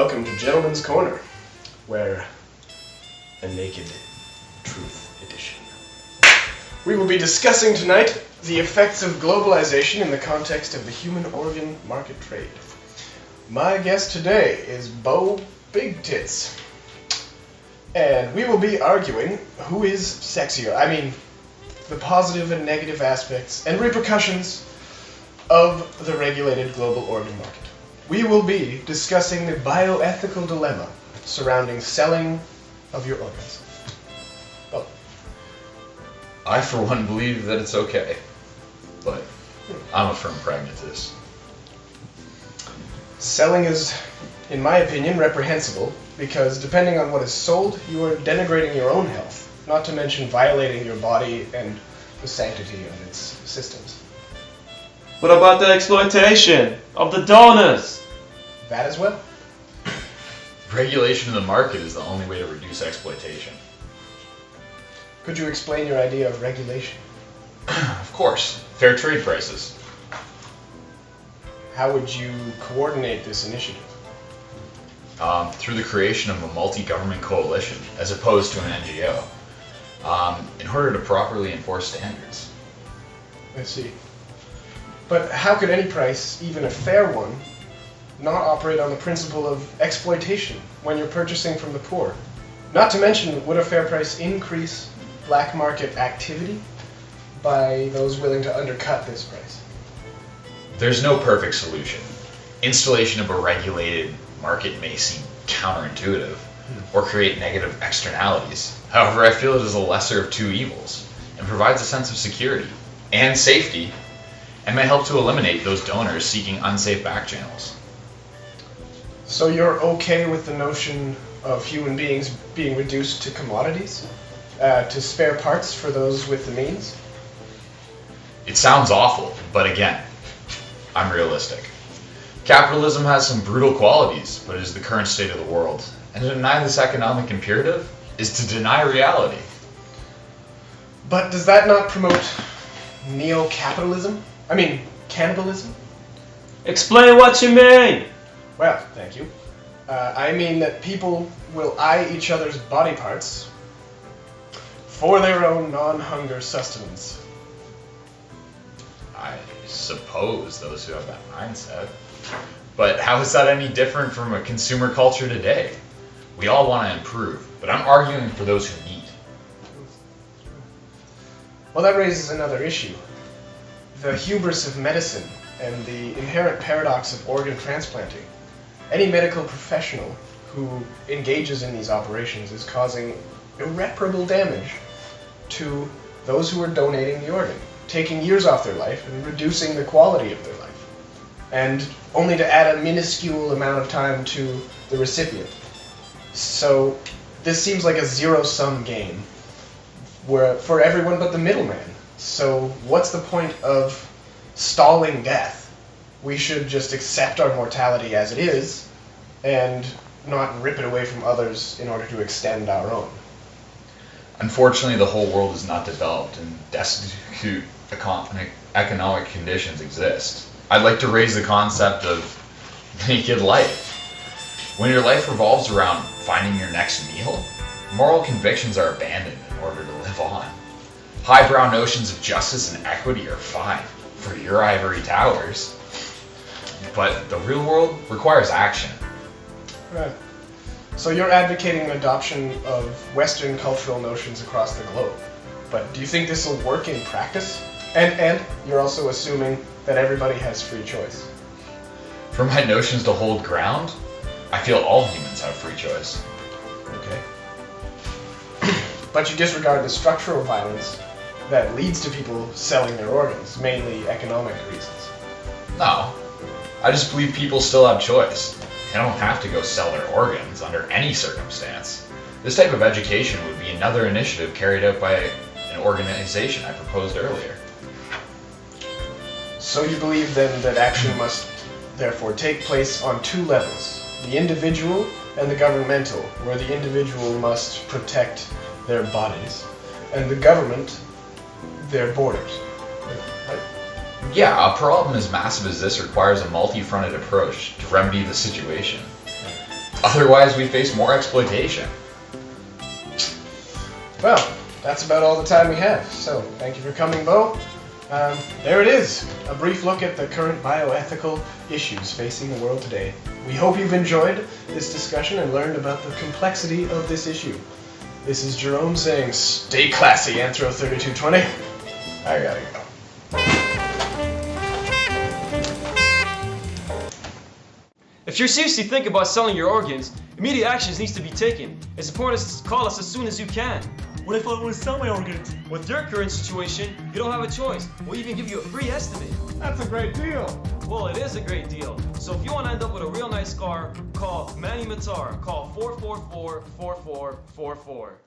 welcome to Gentleman's Corner, where a naked truth edition. We will be discussing tonight the effects of globalization in the context of the human organ market trade. My guest today is Bo Big Tits, and we will be arguing who is sexier. I mean, the positive and negative aspects and repercussions of the regulated global organ market. We will be discussing the bioethical dilemma surrounding selling of your organs. Well, I, for one, believe that it's okay, but I'm a firm pragmatist. selling is, in my opinion, reprehensible because depending on what is sold, you are denigrating your own health, not to mention violating your body and the sanctity of its systems. What about the exploitation of the donors? That as well. Regulation of the market is the only way to reduce exploitation. Could you explain your idea of regulation? Of course, fair trade prices. How would you coordinate this initiative? Through the creation of a multi-government coalition, as opposed to an NGO, in order to properly enforce standards. I see. But how could any price, even a fair one, not operate on the principle of exploitation when you're purchasing from the poor? Not to mention, would a fair price increase black market activity by those willing to undercut this price? There's no perfect solution. Installation of a regulated market may seem counterintuitive or create negative externalities. However, I feel it is a lesser of two evils and provides a sense of security and safety and may help to eliminate those donors seeking unsafe back channels. So you're okay with the notion of human beings being reduced to commodities? To spare parts for those with the means? It sounds awful, but again, I'm realistic. Capitalism has some brutal qualities, but it is the current state of the world. And to deny this economic imperative is to deny reality. But does that not promote neo-capitalism? I mean, cannibalism? Explain what you mean! Well, thank you. I mean that people will eye each other's body parts for their own non-hunger sustenance. I suppose those who have that mindset. But how is that any different from a consumer culture today? We all want to improve, but I'm arguing for those who need. Well, that raises another issue. The hubris of medicine and the inherent paradox of organ transplanting. Any medical professional who engages in these operations is causing irreparable damage to those who are donating the organ, taking years off their life and reducing the quality of their life, and only to add a minuscule amount of time to the recipient. So this seems like a zero-sum game for everyone but the middleman. So what's the point of stalling death? We should just accept our mortality as it is and not rip it away from others in order to extend our own. Unfortunately, the whole world is not developed and destitute economic conditions exist. I'd like to raise the concept of naked life. When your life revolves around finding your next meal, moral convictions are abandoned in order to live on. Highbrow notions of justice and equity are fine for your ivory towers, but the real world requires action. Right. So you're advocating the adoption of Western cultural notions across the globe. But do you think this will work in practice? And you're also assuming that everybody has free choice. For my notions to hold ground, I feel all humans have free choice. Okay. But you disregard the structural violence that leads to people selling their organs, mainly economic reasons. No, I just believe people still have choice. They don't have to go sell their organs under any circumstance. This type of education would be another initiative carried out by an organization I proposed earlier. So you believe then that action must therefore take place on two levels, the individual and the governmental, where the individual must protect their bodies, and the government their borders. Right? Yeah, a problem as massive as this requires a multi-fronted approach to remedy the situation. Otherwise, we face more exploitation. Well, that's about all the time we have. So, thank you for coming, Bo. There it is, a brief look at the current bioethical issues facing the world today. We hope you've enjoyed this discussion and learned about the complexity of this issue. This is Jerome saying, stay classy, Anthro 3220. I gotta go. If you're seriously thinking about selling your organs, immediate actions needs to be taken. It's important to call us as soon as you can. What if I want to sell my organs? With your current situation, you don't have a choice. We'll even give you a free estimate. That's a great deal. Well, it is a great deal. So if you want to end up with a real nice car, call Manny Matar. Call 444-4444.